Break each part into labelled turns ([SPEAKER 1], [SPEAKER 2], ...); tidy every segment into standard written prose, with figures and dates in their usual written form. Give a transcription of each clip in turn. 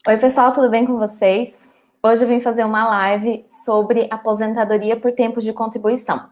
[SPEAKER 1] Oi, pessoal, tudo bem com vocês? Hoje eu vim fazer uma live sobre aposentadoria por tempo de contribuição.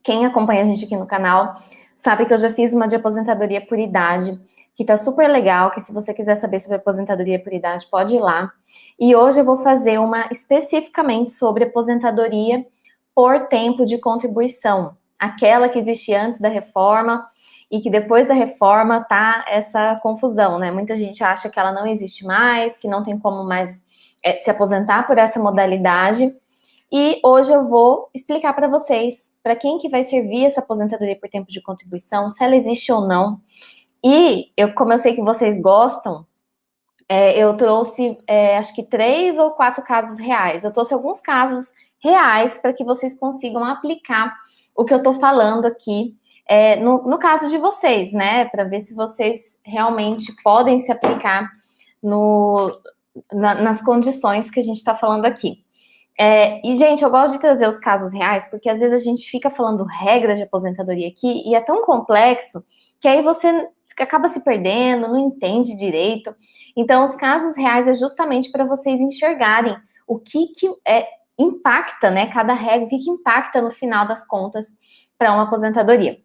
[SPEAKER 1] Quem acompanha a gente aqui no canal sabe que eu já fiz uma de aposentadoria por idade, que tá super legal, que se você quiser saber sobre aposentadoria por idade, pode ir lá. E hoje eu vou fazer uma especificamente sobre aposentadoria por tempo de contribuição, aquela que existia antes da reforma e que depois da reforma tá essa confusão, né? Muita gente acha que ela não existe mais, que não tem como mais se aposentar por essa modalidade. E hoje eu vou explicar para vocês para quem que vai servir essa aposentadoria por tempo de contribuição, se ela existe ou não. E como eu sei que vocês gostam, eu trouxe acho que 3 ou 4 casos reais. Eu trouxe alguns casos reais para que vocês consigam aplicar o que eu estou falando aqui no caso de vocês, né? Para ver se vocês realmente podem se aplicar nas condições que a gente está falando aqui. E, gente, eu gosto de trazer os casos reais, porque às vezes a gente fica falando regras de aposentadoria aqui e é tão complexo que aí você acaba se perdendo, não entende direito. Então, os casos reais é justamente para vocês enxergarem o que impacta, né, cada regra, o que impacta no final das contas para uma aposentadoria.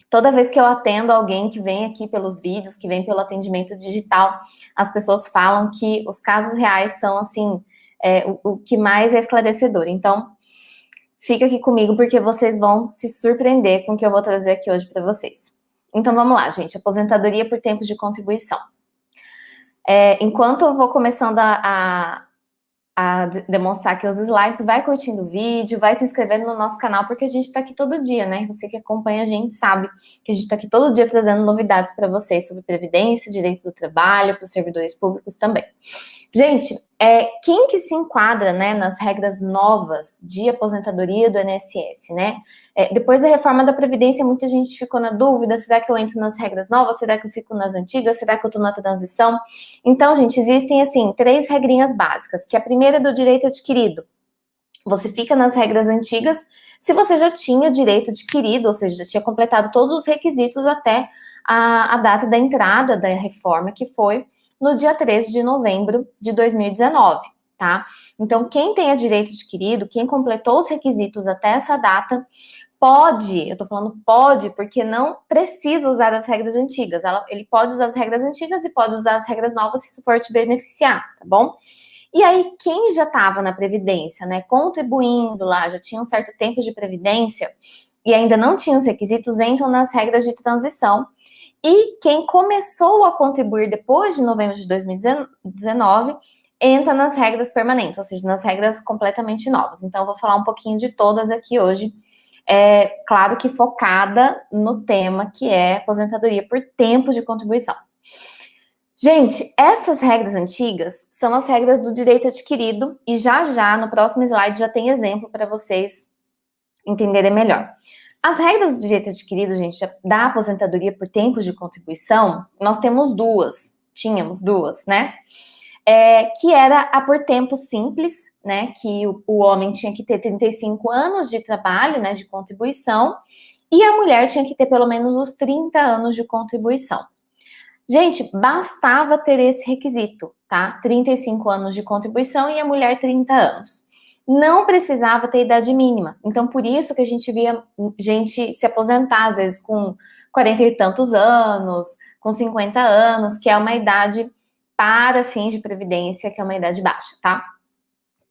[SPEAKER 1] Toda vez que eu atendo alguém que vem aqui pelos vídeos, que vem pelo atendimento digital, as pessoas falam que os casos reais são, assim, o que mais é esclarecedor. Então, fica aqui comigo porque vocês vão se surpreender com o que eu vou trazer aqui hoje para vocês. Então, vamos lá, gente. Aposentadoria por tempo de contribuição. Enquanto eu vou começando a demonstrar aqui os slides, vai curtindo o vídeo, vai se inscrevendo no nosso canal, porque a gente está aqui todo dia, né? Você que acompanha a gente sabe que a gente está aqui todo dia trazendo novidades para vocês sobre previdência, direito do trabalho, para os servidores públicos também. Gente, quem que se enquadra, né, nas regras novas de aposentadoria do INSS, né? Depois da reforma da Previdência, muita gente ficou na dúvida, será que eu entro nas regras novas? Será que eu fico nas antigas? Será que eu estou na transição? Então, gente, existem, assim, 3 regrinhas básicas, que a primeira é do direito adquirido. Você fica nas regras antigas se você já tinha direito adquirido, ou seja, já tinha completado todos os requisitos até a data da entrada da reforma, que foi no dia 13 de novembro de 2019, tá? Então, quem tenha direito adquirido, quem completou os requisitos até essa data, pode, eu tô falando pode, porque não precisa usar as regras antigas. Ele pode usar as regras antigas e pode usar as regras novas se isso for te beneficiar, tá bom? E aí, quem já estava na Previdência, né, contribuindo lá, já tinha um certo tempo de Previdência e ainda não tinha os requisitos, entram nas regras de transição. E quem começou a contribuir depois de novembro de 2019 entra nas regras permanentes, ou seja, nas regras completamente novas. Então, eu vou falar um pouquinho de todas aqui hoje, claro que focada no tema que é aposentadoria por tempo de contribuição. Gente, essas regras antigas são as regras do direito adquirido e já no próximo slide já tem exemplo para vocês entenderem melhor. As regras do direito adquirido, gente, da aposentadoria por tempo de contribuição, nós tínhamos duas, né? Que era a por tempo simples, né? Que o homem tinha que ter 35 anos de trabalho, né? De contribuição, e a mulher tinha que ter pelo menos os 30 anos de contribuição. Gente, bastava ter esse requisito, tá? 35 anos de contribuição e a mulher 30 anos. Não precisava ter idade mínima. Então, por isso que a gente via gente se aposentar, às vezes, com 40 e tantos anos, com 50 anos, que é uma idade para fins de previdência, que é uma idade baixa, tá?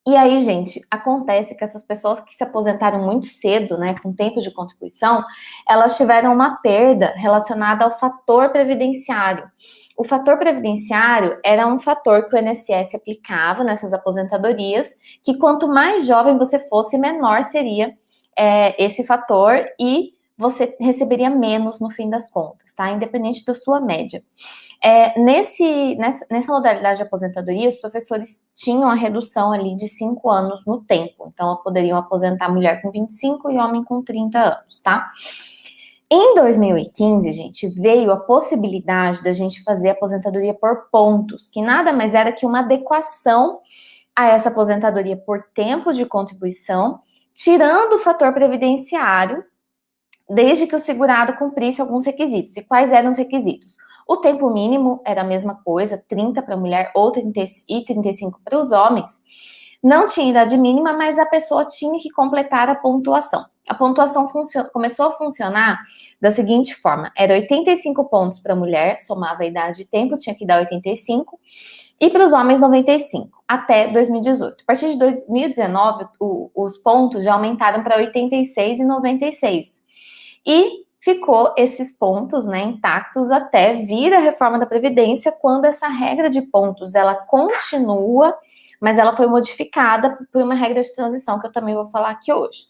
[SPEAKER 1] E aí, gente, acontece que essas pessoas que se aposentaram muito cedo, né, com tempo de contribuição, elas tiveram uma perda relacionada ao fator previdenciário. O fator previdenciário era um fator que o INSS aplicava nessas aposentadorias, que quanto mais jovem você fosse, menor seria esse fator e você receberia menos no fim das contas, tá? Independente da sua média. Nessa modalidade de aposentadoria, os professores tinham a redução ali de 5 anos no tempo. Então, poderiam aposentar a mulher com 25 e homem com 30 anos, tá? Em 2015, gente, veio a possibilidade da gente fazer aposentadoria por pontos, que nada mais era que uma adequação a essa aposentadoria por tempo de contribuição, tirando o fator previdenciário, desde que o segurado cumprisse alguns requisitos. E quais eram os requisitos? O tempo mínimo era a mesma coisa, 30 para a mulher ou 30 e 35 para os homens. Não tinha idade mínima, mas a pessoa tinha que completar a pontuação. A pontuação começou a funcionar da seguinte forma: era 85 pontos para a mulher, somava a idade e tempo, tinha que dar 85, e para os homens 95, até 2018. A partir de 2019, os pontos já aumentaram para 86 e 96. E ficou esses pontos, né, intactos até vir a reforma da Previdência, quando essa regra de pontos, ela continua, mas ela foi modificada por uma regra de transição, que eu também vou falar aqui hoje.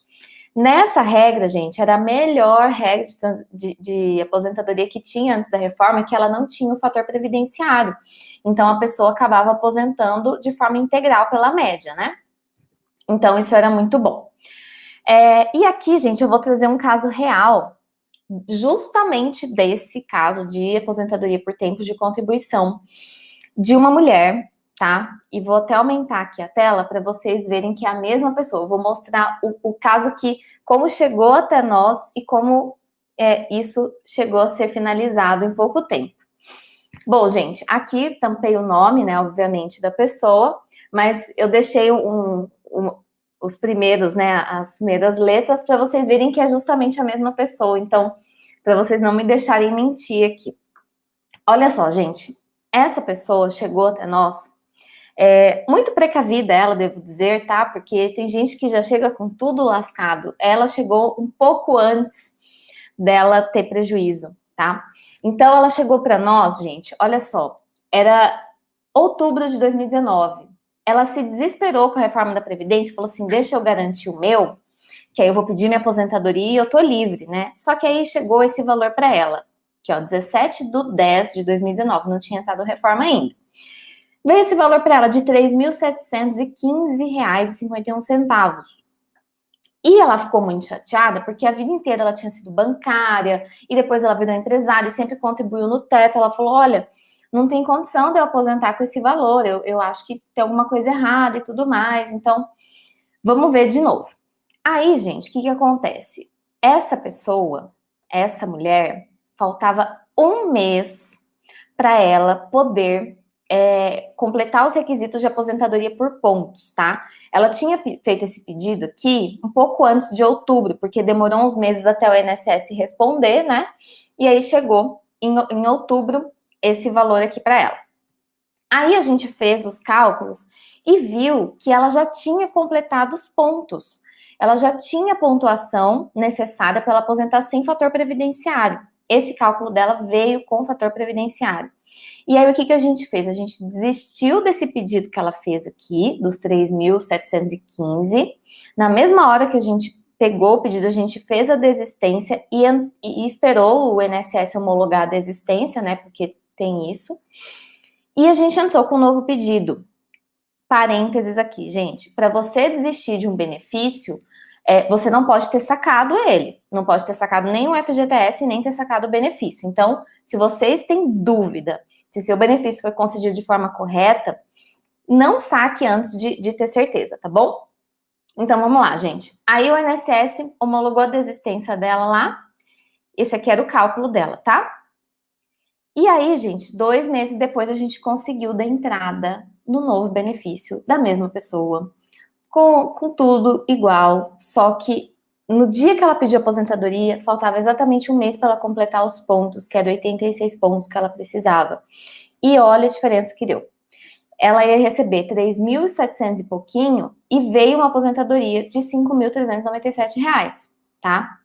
[SPEAKER 1] Nessa regra, gente, era a melhor regra de aposentadoria que tinha antes da reforma, que ela não tinha o fator previdenciário. Então, a pessoa acabava aposentando de forma integral pela média, né? Então, isso era muito bom. E aqui, gente, eu vou trazer um caso real, justamente desse caso de aposentadoria por tempo de contribuição de uma mulher, tá? E vou até aumentar aqui a tela para vocês verem que é a mesma pessoa. Eu vou mostrar o caso como chegou até nós e como isso chegou a ser finalizado em pouco tempo. Bom, gente, aqui tampei o nome, né, obviamente, da pessoa, mas eu deixei os primeiros, né, as primeiras letras para vocês verem que é justamente a mesma pessoa. Então, para vocês não me deixarem mentir aqui. Olha só, gente, essa pessoa chegou até nós muito precavida, ela, devo dizer, tá? Porque tem gente que já chega com tudo lascado. Ela chegou um pouco antes dela ter prejuízo, tá? Então, ela chegou para nós, gente, olha só, era outubro de 2019. Ela se desesperou com a reforma da Previdência, falou assim, deixa eu garantir o meu, que aí eu vou pedir minha aposentadoria e eu tô livre, né? Só que aí chegou esse valor para ela, que ó, 17/10/2019, não tinha entrado reforma ainda. Veio esse valor para ela de R$ 3.715,51. E ela ficou muito chateada, porque a vida inteira ela tinha sido bancária, e depois ela virou empresária e sempre contribuiu no teto. Ela falou, olha, não tem condição de eu aposentar com esse valor, eu acho que tem alguma coisa errada e tudo mais, então vamos ver de novo. Aí, gente, o que acontece? Essa pessoa, essa mulher, faltava um mês para ela poder completar os requisitos de aposentadoria por pontos, tá? Ela tinha feito esse pedido aqui um pouco antes de outubro, porque demorou uns meses até o INSS responder, né? E aí chegou em outubro esse valor aqui para ela. Aí a gente fez os cálculos e viu que ela já tinha completado os pontos. Ela já tinha a pontuação necessária para ela aposentar sem fator previdenciário. Esse cálculo dela veio com o fator previdenciário. E aí, o que a gente fez? A gente desistiu desse pedido que ela fez aqui, dos 3.715. Na mesma hora que a gente pegou o pedido, a gente fez a desistência e esperou o INSS homologar a desistência, né? Porque tem isso. E a gente entrou com um novo pedido. Parênteses aqui, gente. Para você desistir de um benefício, você não pode ter sacado ele. Não pode ter sacado nem o FGTS, nem ter sacado o benefício. Então, se vocês têm dúvida se seu benefício foi concedido de forma correta, não saque antes de ter certeza, tá bom? Então, vamos lá, gente. Aí o INSS homologou a desistência dela lá. Esse aqui era o cálculo dela, tá? E aí, gente, 2 meses depois a gente conseguiu dar entrada no novo benefício da mesma pessoa, com tudo igual, só que no dia que ela pediu aposentadoria, faltava exatamente um mês para ela completar os pontos, que eram 86 pontos que ela precisava. E olha a diferença que deu. Ela ia receber 3.700 e pouquinho e veio uma aposentadoria de R$ 5.397, tá?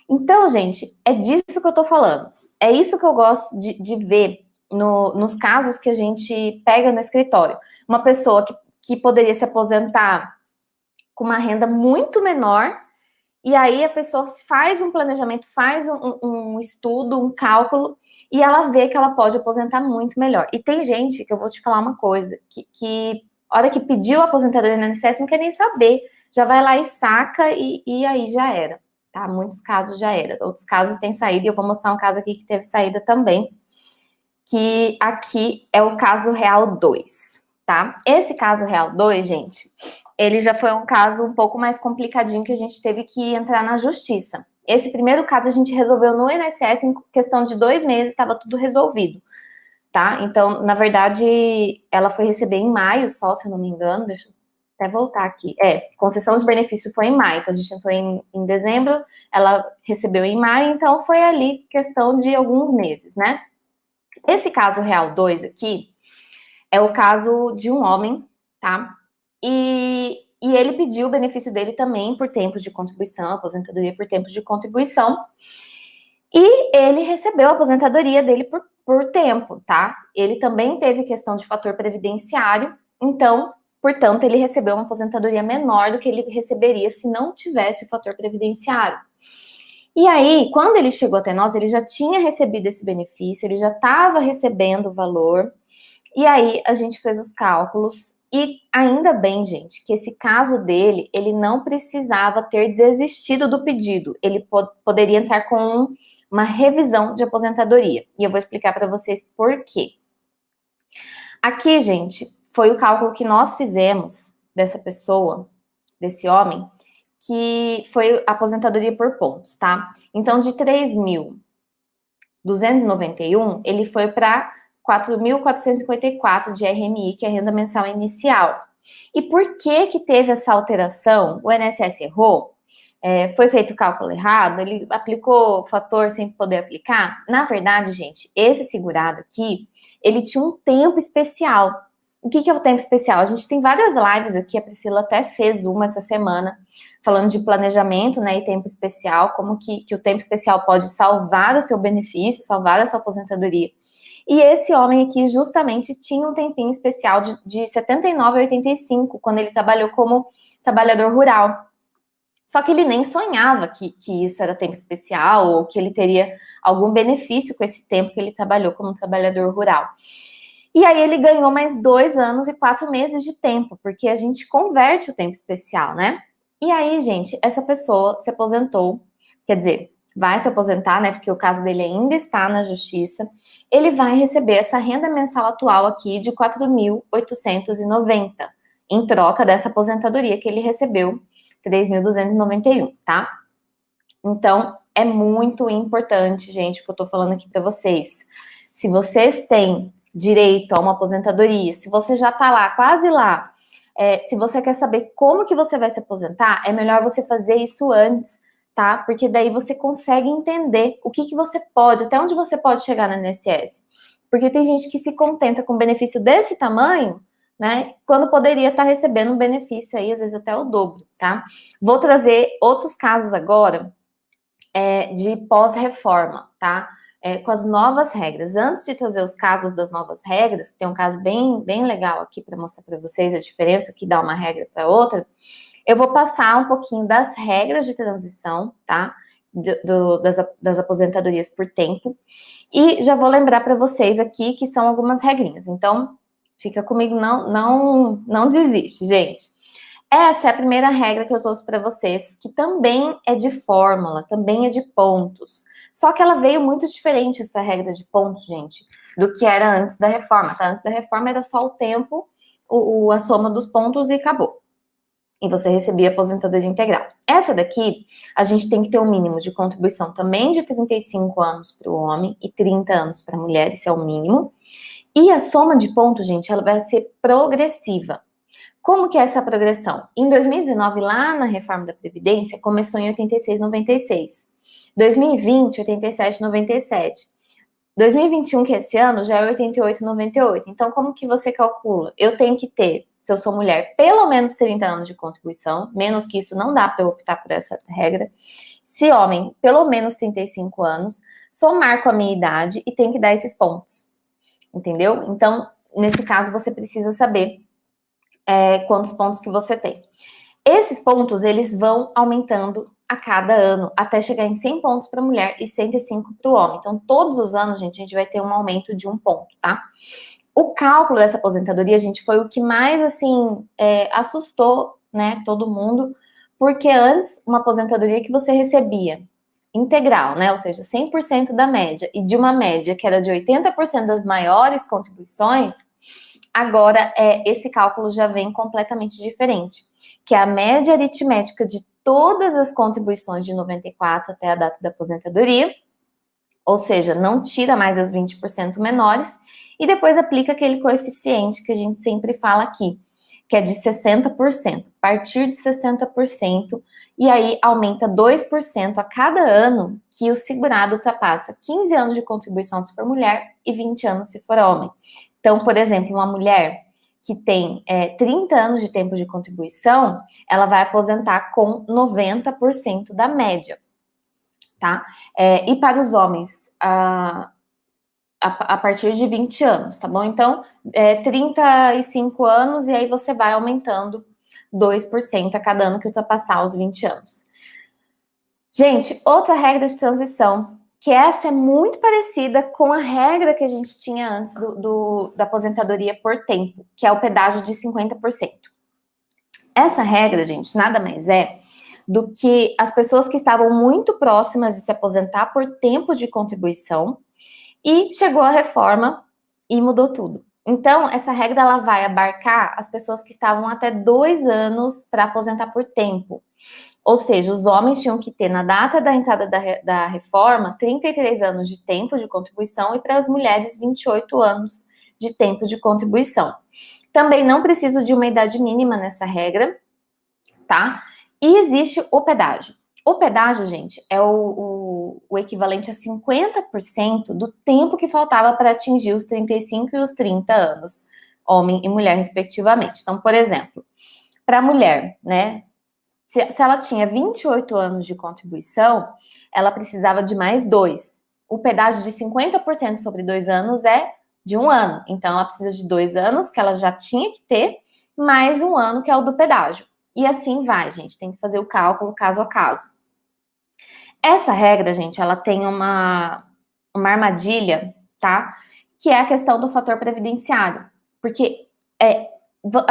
[SPEAKER 1] Então, gente, é disso que eu tô falando. É isso que eu gosto de ver nos casos que a gente pega no escritório. Uma pessoa que poderia se aposentar com uma renda muito menor, e aí a pessoa faz um planejamento, faz um estudo, um cálculo, e ela vê que ela pode aposentar muito melhor. E tem gente, que eu vou te falar uma coisa, que a hora que pediu a aposentadoria no INSS não quer nem saber, já vai lá e saca, e aí já era, tá? Muitos casos já era. Outros casos têm saída, e eu vou mostrar um caso aqui que teve saída também, que aqui é o caso real 2, tá? Esse caso real 2, gente, ele já foi um caso um pouco mais complicadinho, que a gente teve que entrar na justiça. Esse primeiro caso a gente resolveu no INSS, em questão de 2 meses, estava tudo resolvido. tá? Então, na verdade, ela foi receber em maio só, se eu não me engano, deixa eu até voltar aqui. Concessão de benefício foi em maio, então a gente entrou em dezembro, ela recebeu em maio, então foi ali questão de alguns meses, né? Esse caso real 2 aqui é o caso de um homem, tá? E ele pediu o benefício dele também por tempo de contribuição, aposentadoria por tempo de contribuição, e ele recebeu a aposentadoria dele por tempo, tá? Ele também teve questão de fator previdenciário, então, portanto, ele recebeu uma aposentadoria menor do que ele receberia se não tivesse o fator previdenciário. E aí, quando ele chegou até nós, ele já tinha recebido esse benefício, ele já estava recebendo o valor, e aí a gente fez os cálculos, e ainda bem, gente, que esse caso dele, ele não precisava ter desistido do pedido, ele poderia entrar com uma revisão de aposentadoria, e eu vou explicar para vocês por quê. Aqui, gente, foi o cálculo que nós fizemos dessa pessoa, desse homem, que foi a aposentadoria por pontos, tá? Então, de 3.291, ele foi para 4.454 de RMI, que é a renda mensal inicial. E por que teve essa alteração? O INSS errou? Foi feito o cálculo errado? Ele aplicou fator sem poder aplicar? Na verdade, gente, esse segurado aqui, ele tinha um tempo especial. O que é o tempo especial? A gente tem várias lives aqui, a Priscila até fez uma essa semana, falando de planejamento, né, e tempo especial, como que o tempo especial pode salvar o seu benefício, salvar a sua aposentadoria. E esse homem aqui, justamente, tinha um tempinho especial de 79 a 85, quando ele trabalhou como trabalhador rural. Só que ele nem sonhava que isso era tempo especial, ou que ele teria algum benefício com esse tempo que ele trabalhou como trabalhador rural. E aí ele ganhou mais 2 anos e 4 meses de tempo, porque a gente converte o tempo especial, né? E aí, gente, essa pessoa se aposentou, quer dizer, vai se aposentar, né? Porque o caso dele ainda está na justiça. Ele vai receber essa renda mensal atual aqui de 4.890, em troca dessa aposentadoria que ele recebeu, 3.291, tá? Então, é muito importante, gente, o que eu tô falando aqui para vocês. Se vocês têm direito a uma aposentadoria, se você já tá lá, quase lá, se você quer saber como que você vai se aposentar, é melhor você fazer isso antes, tá? Porque daí você consegue entender o que você pode, até onde você pode chegar no INSS. Porque tem gente que se contenta com um benefício desse tamanho, né? Quando poderia estar recebendo um benefício aí, às vezes até o dobro, tá? Vou trazer outros casos agora de pós-reforma, tá? Com as novas regras. Antes de trazer os casos das novas regras, que tem um caso bem legal aqui para mostrar para vocês a diferença que dá uma regra para outra, eu vou passar um pouquinho das regras de transição, tá? Das aposentadorias por tempo. E já vou lembrar para vocês aqui que são algumas regrinhas. Então, fica comigo, não desiste, gente. Essa é a primeira regra que eu trouxe para vocês, que também é de fórmula, também é de pontos. Só que ela veio muito diferente, essa regra de pontos, gente, do que era antes da reforma, tá? Antes da reforma era só o tempo, a soma dos pontos e acabou. E você recebia aposentadoria integral. Essa daqui, a gente tem que ter um mínimo de contribuição também de 35 anos para o homem e 30 anos para a mulher, esse é o mínimo. E a soma de pontos, gente, ela vai ser progressiva. Como que é essa progressão? Em 2019, lá na reforma da Previdência, começou em 86,96. 2020, 87,97. 2021, que é esse ano, já é 88,98. Então, como que você calcula? Eu tenho que ter, se eu sou mulher, pelo menos 30 anos de contribuição, menos que isso não dá para eu optar por essa regra. Se homem, pelo menos 35 anos, somar com a minha idade e tem que dar esses pontos. Entendeu? Então, nesse caso, você precisa saber quantos pontos que você tem. Esses pontos, eles vão aumentando a cada ano, até chegar em 100 pontos para a mulher e 105 para o homem. Então, todos os anos, gente, a gente vai ter um aumento de 1 ponto, tá? O cálculo dessa aposentadoria, gente, foi o que mais, assim, assustou, né, todo mundo, porque antes, uma aposentadoria que você recebia integral, né, ou seja, 100% da média, e de uma média que era de 80% das maiores contribuições, agora esse cálculo já vem completamente diferente, que é a média aritmética de todas as contribuições de 94 até a data da aposentadoria, ou seja, não tira mais as 20% menores, e depois aplica aquele coeficiente que a gente sempre fala aqui, que é de 60%. A partir de 60%, e aí aumenta 2% a cada ano que o segurado ultrapassa 15 anos de contribuição se for mulher e 20 anos se for homem. Então, por exemplo, uma mulher que tem 30 anos de tempo de contribuição, ela vai aposentar com 90% da média, tá? E para os homens, a partir de 20 anos, tá bom? Então, 35 anos e aí você vai aumentando 2% a cada ano que ultrapassar os 20 anos. Gente, outra regra de transição, que essa é muito parecida com a regra que a gente tinha antes da aposentadoria por tempo, que é o pedágio de 50%. Essa regra, gente, nada mais é do que as pessoas que estavam muito próximas de se aposentar por tempo de contribuição e chegou a reforma e mudou tudo. Então, essa regra ela vai abarcar as pessoas que estavam até 2 anos para aposentar por tempo. Ou seja, os homens tinham que ter, na data da entrada da reforma, 33 anos de tempo de contribuição e para as mulheres, 28 anos de tempo de contribuição. Também não preciso de uma idade mínima nessa regra, tá? E existe o pedágio. O pedágio, gente, é o equivalente a 50% do tempo que faltava para atingir os 35 e os 30 anos, homem e mulher, respectivamente. Então, por exemplo, para a mulher, né, se ela tinha 28 anos de contribuição, ela precisava de mais 2. O pedágio de 50% sobre 2 anos é de 1 ano. Então, ela precisa de 2 anos, que ela já tinha que ter, mais 1 ano, que é o do pedágio. E assim vai, gente. Tem que fazer o cálculo caso a caso. Essa regra, gente, ela tem uma armadilha, tá? Que é a questão do fator previdenciário. Porque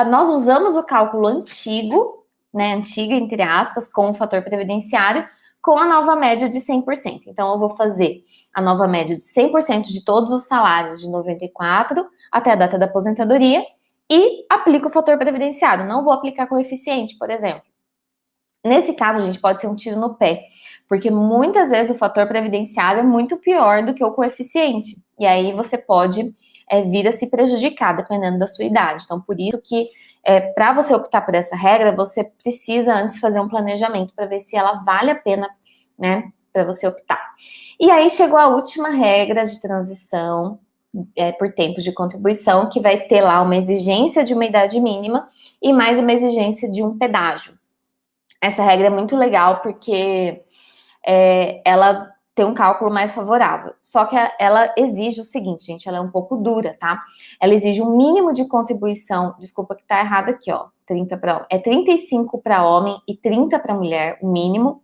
[SPEAKER 1] nós usamos o cálculo antigo, né? Antigo, entre aspas, com o fator previdenciário, com a nova média de 100%. Então, eu vou fazer a nova média de 100% de todos os salários de 94 até a data da aposentadoria e aplico o fator previdenciário. Não vou aplicar coeficiente, por exemplo. Nesse caso, gente, pode ser um tiro no pé, porque muitas vezes o fator previdenciário é muito pior do que o coeficiente. E aí você pode vir a se prejudicar, dependendo da sua idade. Então, por isso que, para você optar por essa regra, você precisa antes fazer um planejamento para ver se ela vale a pena, né, para você optar. E aí chegou a última regra de transição por tempo de contribuição, que vai ter lá uma exigência de uma idade mínima e mais uma exigência de um pedágio. Essa regra é muito legal porque ela tem um cálculo mais favorável. Só que ela exige o seguinte, gente, ela é um pouco dura, tá? Ela exige um mínimo de contribuição, desculpa que tá errado aqui, ó, 35 para homem e 30 para mulher, o mínimo.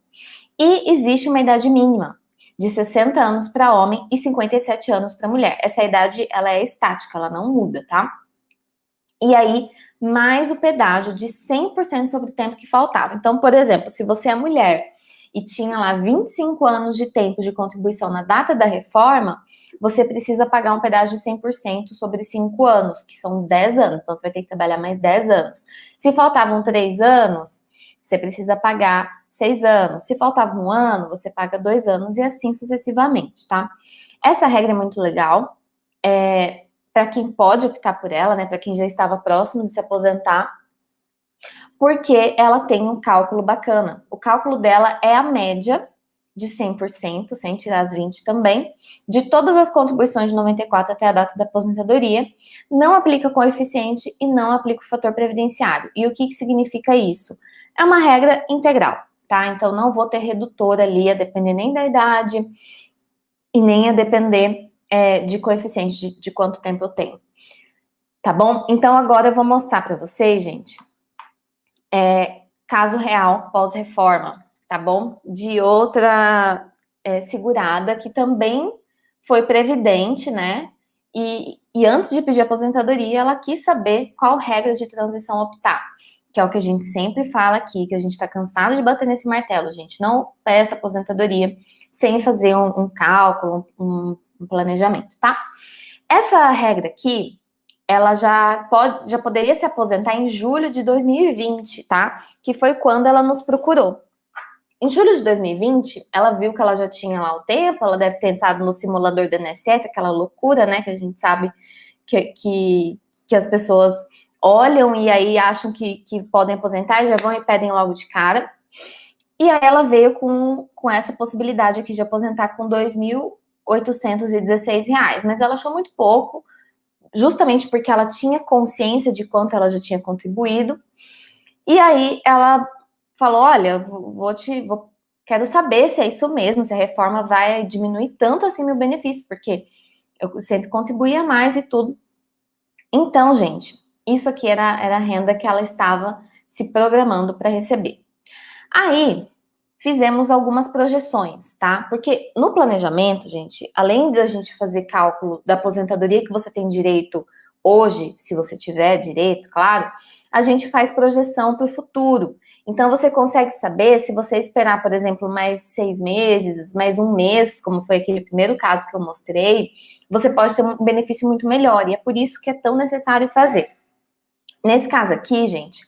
[SPEAKER 1] E existe uma idade mínima de 60 anos para homem e 57 anos para mulher. Essa idade, ela é estática, ela não muda, tá? E aí, mais o pedágio de 100% sobre o tempo que faltava. Então, por exemplo, se você é mulher e tinha lá 25 anos de tempo de contribuição na data da reforma, você precisa pagar um pedágio de 100% sobre 5 anos, que são 10 anos. Então, você vai ter que trabalhar mais 10 anos. Se faltavam 3 anos, você precisa pagar 6 anos. Se faltava 1 ano, você paga 2 anos e assim sucessivamente, tá? Essa regra é muito legal. Para quem pode optar por ela, né, para quem já estava próximo de se aposentar, porque ela tem um cálculo bacana. O cálculo dela é a média de 100%, sem tirar as 20 também, de todas as contribuições de 94 até a data da aposentadoria, não aplica coeficiente e não aplica o fator previdenciário. E o que significa isso? É uma regra integral, tá? Então, não vou ter redutor ali, a depender nem da idade e nem a depender de coeficiente, de quanto tempo eu tenho. Tá bom? Então, agora eu vou mostrar para vocês, gente, caso real pós-reforma, tá bom? De outra segurada que também foi previdente, né? E antes de pedir aposentadoria, ela quis saber qual regra de transição optar, que é o que a gente sempre fala aqui, que a gente tá cansado de bater nesse martelo, gente. Não peça aposentadoria sem fazer um cálculo, um planejamento, tá? Essa regra aqui, ela já poderia se aposentar em julho de 2020, tá? Que foi quando ela nos procurou. Em julho de 2020, ela viu que ela já tinha lá o tempo, ela deve ter entrado no simulador do INSS, aquela loucura, né, que a gente sabe que as pessoas olham e aí acham que podem aposentar e já vão e pedem logo de cara. E aí ela veio com essa possibilidade aqui de aposentar com R$ 2.816, mas ela achou muito pouco, justamente porque ela tinha consciência de quanto ela já tinha contribuído. E aí ela falou, olha, quero saber se é isso mesmo, se a reforma vai diminuir tanto assim meu benefício, porque eu sempre contribuía mais e tudo. Então, gente, isso aqui era a renda que ela estava se programando para receber. Aí, fizemos algumas projeções, tá? Porque no planejamento, gente, além da gente fazer cálculo da aposentadoria que você tem direito hoje, se você tiver direito, claro, a gente faz projeção para o futuro. Então, você consegue saber se você esperar, por exemplo, mais 6 meses, mais um mês, como foi aquele primeiro caso que eu mostrei, você pode ter um benefício muito melhor. E é por isso que é tão necessário fazer. Nesse caso aqui, gente,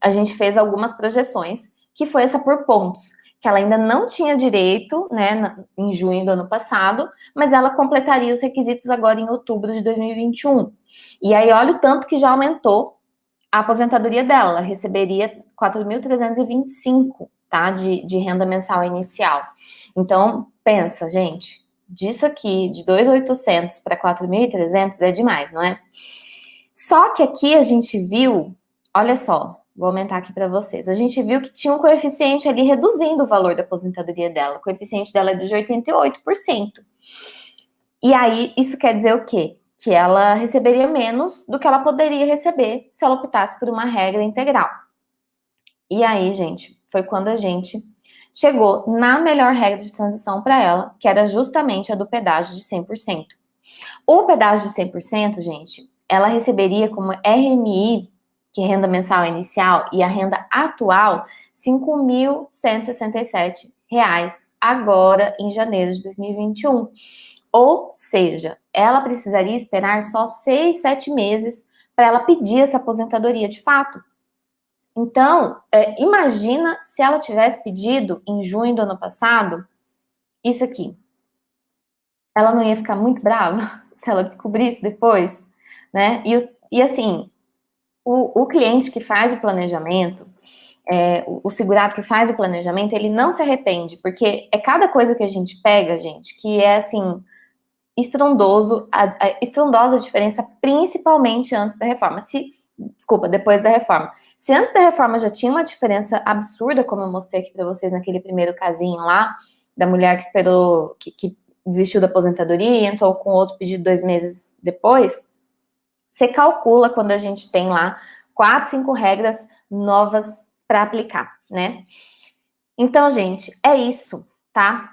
[SPEAKER 1] a gente fez algumas projeções, que foi essa por pontos, que ela ainda não tinha direito, né, em junho do ano passado, mas ela completaria os requisitos agora em outubro de 2021. E aí, olha o tanto que já aumentou a aposentadoria dela, ela receberia 4.325, tá, de renda mensal inicial. Então, pensa, gente, disso aqui, de 2.800 para 4.300 é demais, não é? Só que aqui a gente viu, olha só, vou aumentar aqui para vocês. A gente viu que tinha um coeficiente ali reduzindo o valor da aposentadoria dela. O coeficiente dela é de 88%. E aí, isso quer dizer o quê? Que ela receberia menos do que ela poderia receber se ela optasse por uma regra integral. E aí, gente, foi quando a gente chegou na melhor regra de transição para ela, que era justamente a do pedágio de 100%. O pedágio de 100%, gente, ela receberia como RMI, que é renda mensal inicial, e a renda atual, R$ 5.167 agora em janeiro de 2021. Ou seja, ela precisaria esperar só 6, 7 meses para ela pedir essa aposentadoria de fato. Então, imagina se ela tivesse pedido em junho do ano passado, isso aqui. Ela não ia ficar muito brava se ela descobrisse depois, né? E assim, o cliente que faz o planejamento, o segurado que faz o planejamento, ele não se arrepende, porque é cada coisa que a gente pega, gente, que é assim, estrondosa a diferença, principalmente antes da reforma. Depois da reforma. Se antes da reforma já tinha uma diferença absurda, como eu mostrei aqui para vocês naquele primeiro casinho lá, da mulher que esperou, que desistiu da aposentadoria e entrou com outro pedido 2 meses depois, você calcula quando a gente tem lá 4, 5 regras novas para aplicar, né? Então, gente, é isso, tá?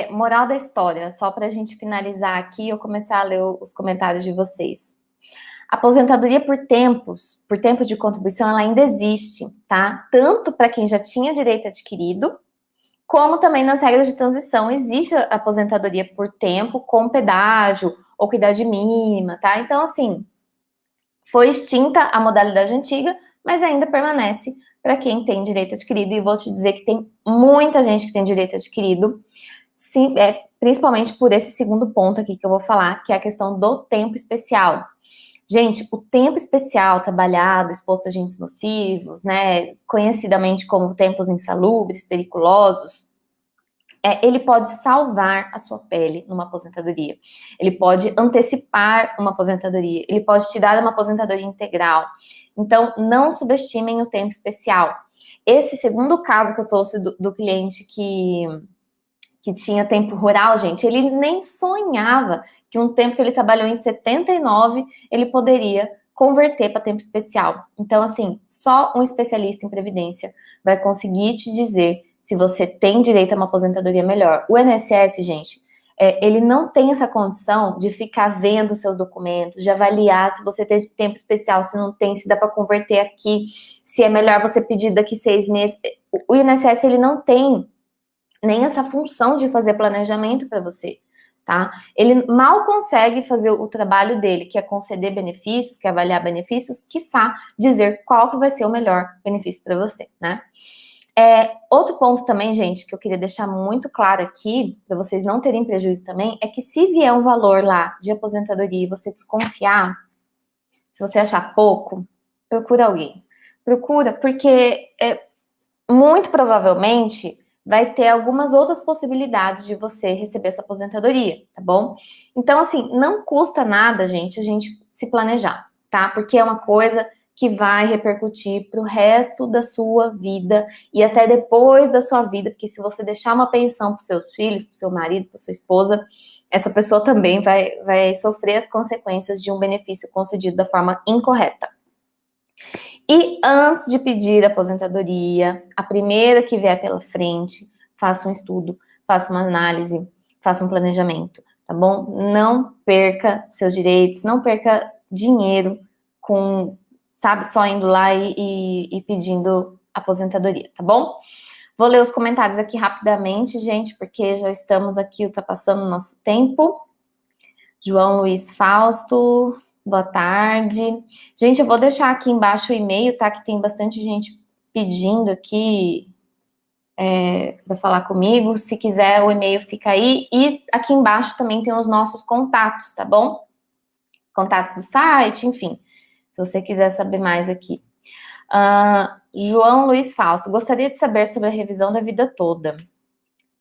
[SPEAKER 1] Moral da história, só para a gente finalizar aqui, eu começar a ler os comentários de vocês. A aposentadoria por tempo de contribuição, ela ainda existe, tá? Tanto para quem já tinha direito adquirido, como também nas regras de transição existe a aposentadoria por tempo com pedágio ou com idade mínima, tá? Então, assim, foi extinta a modalidade antiga, mas ainda permanece para quem tem direito adquirido. E vou te dizer que tem muita gente que tem direito adquirido, sim, principalmente por esse segundo ponto aqui que eu vou falar, que é a questão do tempo especial. Gente, o tempo especial trabalhado, exposto a agentes nocivos, né, conhecidamente como tempos insalubres, periculosos, ele pode salvar a sua pele numa aposentadoria. Ele pode antecipar uma aposentadoria. Ele pode te dar uma aposentadoria integral. Então, não subestimem o tempo especial. Esse segundo caso que eu trouxe do cliente que tinha tempo rural, gente, ele nem sonhava que um tempo que ele trabalhou em 79, ele poderia converter para tempo especial. Então, assim, só um especialista em previdência vai conseguir te dizer se você tem direito a uma aposentadoria melhor. O INSS, gente, ele não tem essa condição de ficar vendo seus documentos, de avaliar se você tem tempo especial, se não tem, se dá para converter aqui, se é melhor você pedir daqui 6 meses. O INSS, ele não tem nem essa função de fazer planejamento para você, tá? Ele mal consegue fazer o trabalho dele, que é conceder benefícios, que é avaliar benefícios, quiçá dizer qual que vai ser o melhor benefício para você, né? Outro ponto também, gente, que eu queria deixar muito claro aqui, para vocês não terem prejuízo também, é que se vier um valor lá de aposentadoria e você desconfiar, se você achar pouco, procura alguém. Procura, porque muito provavelmente vai ter algumas outras possibilidades de você receber essa aposentadoria, tá bom? Então, assim, não custa nada, gente, a gente se planejar, tá? Porque é uma coisa que vai repercutir pro resto da sua vida e até depois da sua vida, porque se você deixar uma pensão para seus filhos, para seu marido, para sua esposa, essa pessoa também vai sofrer as consequências de um benefício concedido da forma incorreta. E antes de pedir aposentadoria, a primeira que vier pela frente, faça um estudo, faça uma análise, faça um planejamento, tá bom? Não perca seus direitos, não perca dinheiro com, sabe, só indo lá e pedindo aposentadoria, tá bom? Vou ler os comentários aqui rapidamente, gente, porque já estamos aqui ultrapassando o nosso tempo. João Luiz Fausto, boa tarde. Gente, eu vou deixar aqui embaixo o e-mail, tá? Que tem bastante gente pedindo aqui para falar comigo. Se quiser, o e-mail fica aí. E aqui embaixo também tem os nossos contatos, tá bom? Contatos do site, enfim. Se você quiser saber mais aqui. João Luiz Fausto, gostaria de saber sobre a revisão da vida toda.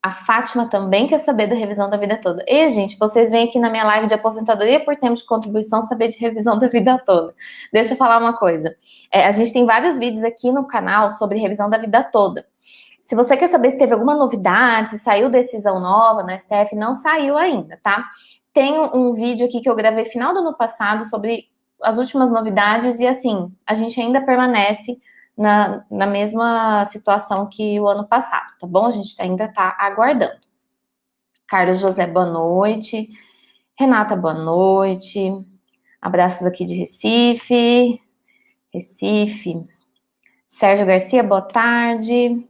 [SPEAKER 1] A Fátima também quer saber da revisão da vida toda. E, gente, vocês vêm aqui na minha live de aposentadoria por tempo de contribuição saber de revisão da vida toda. Deixa eu falar uma coisa. A gente tem vários vídeos aqui no canal sobre revisão da vida toda. Se você quer saber se teve alguma novidade, se saiu decisão nova na STF, não saiu ainda, tá? Tem um vídeo aqui que eu gravei final do ano passado sobre as últimas novidades e, assim, a gente ainda permanece na mesma situação que o ano passado, tá bom? A gente ainda tá aguardando. Carlos José, boa noite. Renata, boa noite. Abraços aqui de Recife. Sérgio Garcia, boa tarde.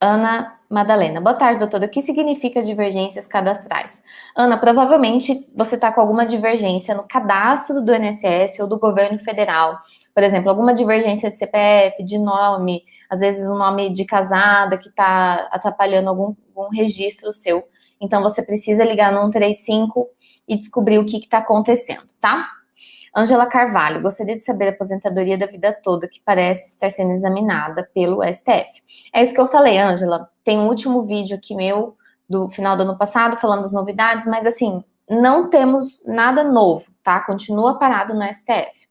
[SPEAKER 1] Ana Madalena, boa tarde, doutora. O que significa divergências cadastrais? Ana, provavelmente você está com alguma divergência no cadastro do INSS ou do governo federal. Por exemplo, alguma divergência de CPF, de nome, às vezes um nome de casada que está atrapalhando algum registro seu. Então, você precisa ligar no 135 e descobrir o que está acontecendo, tá? Ângela Carvalho, gostaria de saber a aposentadoria da vida toda, que parece estar sendo examinada pelo STF. É isso que eu falei, Ângela. Tem um último vídeo aqui meu, do final do ano passado, falando das novidades, mas assim, não temos nada novo, tá? Continua parado no STF.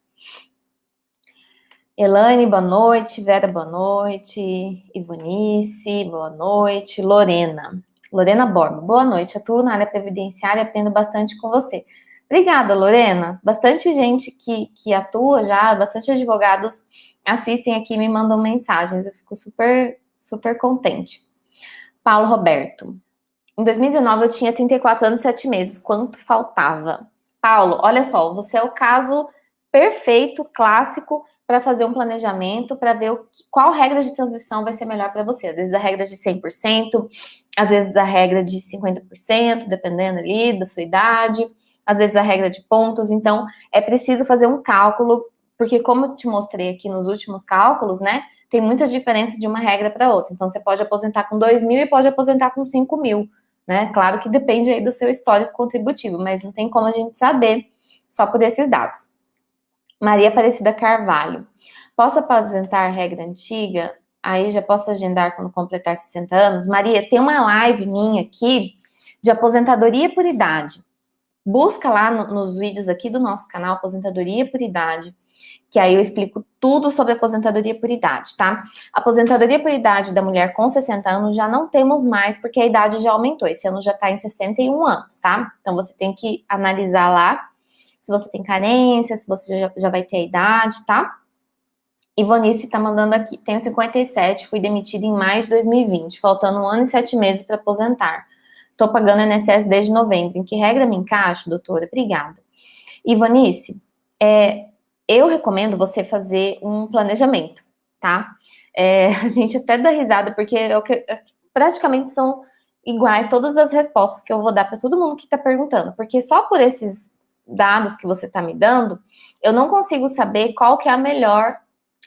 [SPEAKER 1] Elaine, boa noite. Vera, boa noite. Ivonice, boa noite. Lorena Borba, boa noite. Atuo na área previdenciária e aprendo bastante com você. Obrigada, Lorena. Bastante gente que atua já, bastante advogados assistem aqui e me mandam mensagens. Eu fico super, super contente. Paulo Roberto. Em 2019 eu tinha 34 anos e 7 meses. Quanto faltava? Paulo, olha só, você é o caso perfeito, clássico, para fazer um planejamento, para ver qual regra de transição vai ser melhor para você. Às vezes a regra de 100%, às vezes a regra de 50%, dependendo ali da sua idade, às vezes a regra de pontos. Então, é preciso fazer um cálculo, porque como eu te mostrei aqui nos últimos cálculos, né, tem muita diferença de uma regra para outra. Então, você pode aposentar com 2.000 e pode aposentar com 5.000, né? Claro que depende aí do seu histórico contributivo, mas não tem como a gente saber só por esses dados. Maria Aparecida Carvalho. Posso aposentar regra antiga? Aí já posso agendar quando completar 60 anos? Maria, tem uma live minha aqui de aposentadoria por idade. Busca lá nos vídeos aqui do nosso canal, Aposentadoria por Idade, que aí eu explico tudo sobre aposentadoria por idade, tá? Aposentadoria por idade da mulher com 60 anos já não temos mais, porque a idade já aumentou. Esse ano já tá em 61 anos, tá? Então você tem que analisar lá se você tem carência, se você já vai ter a idade, tá? Ivonice tá mandando aqui, tenho 57, fui demitida em maio de 2020, faltando 1 ano e 7 meses para aposentar. Tô pagando INSS desde novembro. Em que regra me encaixo, doutora? Obrigada. Ivonice, eu recomendo você fazer um planejamento, tá? A gente até dá risada, porque praticamente são iguais todas as respostas que eu vou dar para todo mundo que está perguntando, porque só por esses dados que você está me dando, eu não consigo saber qual que é a melhor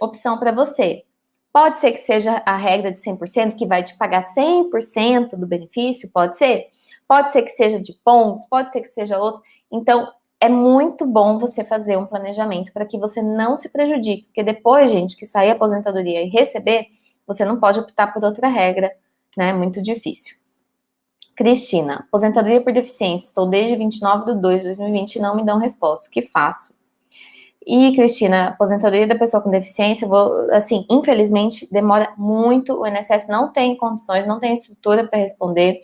[SPEAKER 1] opção para você. Pode ser que seja a regra de 100%, que vai te pagar 100% do benefício, pode ser. Pode ser que seja de pontos, pode ser que seja outro. Então, é muito bom você fazer um planejamento para que você não se prejudique, porque depois, gente, que sair a aposentadoria e receber, você não pode optar por outra regra, né? Muito difícil. Cristina, aposentadoria por deficiência, estou desde 29/2/2020 e não me dão resposta. O que faço? E, Cristina, aposentadoria da pessoa com deficiência, assim, infelizmente, demora muito. O INSS não tem condições, não tem estrutura para responder.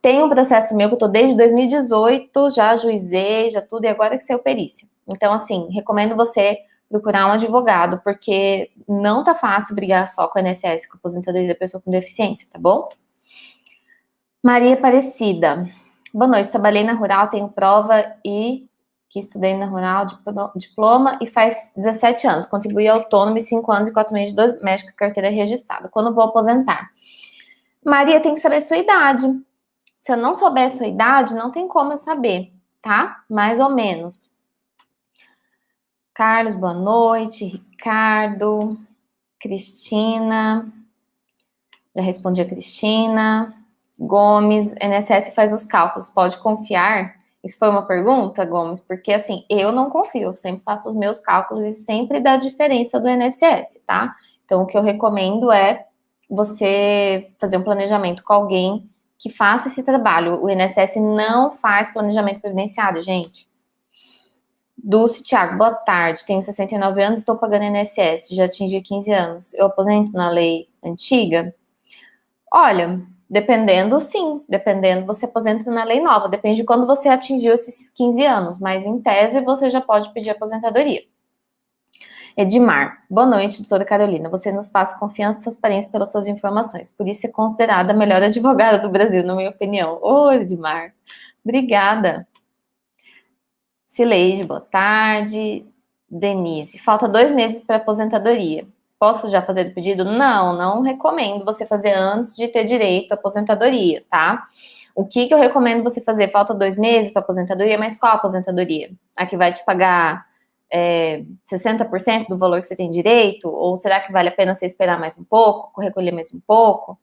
[SPEAKER 1] Tem um processo meu que eu tô desde 2018, já ajuizei, já tudo, e agora que saiu perícia. Então, assim, recomendo você procurar um advogado, porque não tá fácil brigar só com o INSS, com a aposentadoria da pessoa com deficiência, tá bom? Maria Aparecida. Boa noite, trabalhei na Rural, tenho prova e que estudei na Rural, diploma, e faz 17 anos. Contribuí autônomo e 5 anos e 4 meses de 2 médicos, carteira registrada. Quando vou aposentar? Maria, tem que saber sua idade. Se eu não souber a sua idade, não tem como eu saber, tá? Mais ou menos. Carlos, boa noite. Ricardo. Cristina. Já respondi a Cristina. Gomes, INSS faz os cálculos, pode confiar? Isso foi uma pergunta, Gomes? Porque, assim, eu não confio, eu sempre faço os meus cálculos e sempre dá diferença do INSS, tá? Então, o que eu recomendo é você fazer um planejamento com alguém que faça esse trabalho. O INSS não faz planejamento previdenciário, gente. Dulce Thiago, boa tarde. Tenho 69 anos e estou pagando INSS. Já atingi 15 anos. Eu aposento na lei antiga? Olha, dependendo, sim. Dependendo, você aposenta na lei nova. Depende de quando você atingiu esses 15 anos. Mas, em tese, você já pode pedir aposentadoria. Edmar, boa noite, doutora Carolina. Você nos passa confiança e transparência pelas suas informações. Por isso é considerada a melhor advogada do Brasil, na minha opinião. Ô, Edmar, obrigada. Cileide, boa tarde. Denise, falta 2 meses para aposentadoria. Posso já fazer o pedido? Não, não recomendo você fazer antes de ter direito à aposentadoria, tá? O que eu recomendo você fazer? Falta 2 meses para aposentadoria, mas qual aposentadoria? A que vai te pagar 60% do valor que você tem direito? Ou será que vale a pena você esperar mais um pouco, recolher mais um pouco,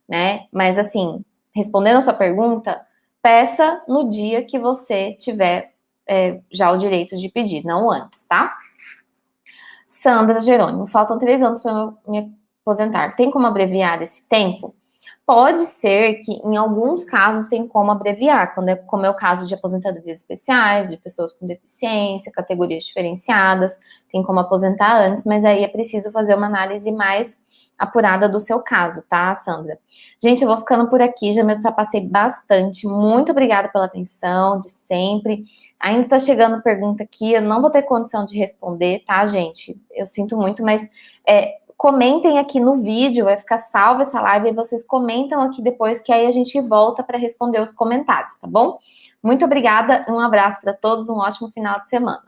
[SPEAKER 1] né? Mas assim, respondendo a sua pergunta, peça no dia que você tiver já o direito de pedir, não antes, tá? Sandra Jerônimo, faltam 3 anos para me aposentar. Tem como abreviar esse tempo? Pode ser que, em alguns casos, tem como abreviar, como é o caso de aposentadorias especiais, de pessoas com deficiência, categorias diferenciadas, tem como aposentar antes, mas aí é preciso fazer uma análise mais apurada do seu caso, tá, Sandra? Gente, eu vou ficando por aqui, já me ultrapassei bastante. Muito obrigada pela atenção de sempre. Ainda tá chegando pergunta aqui, eu não vou ter condição de responder, tá, gente? Eu sinto muito, mas comentem aqui no vídeo, vai ficar salva essa live, e vocês comentam aqui depois, que aí a gente volta para responder os comentários, tá bom? Muito obrigada, um abraço para todos, um ótimo final de semana.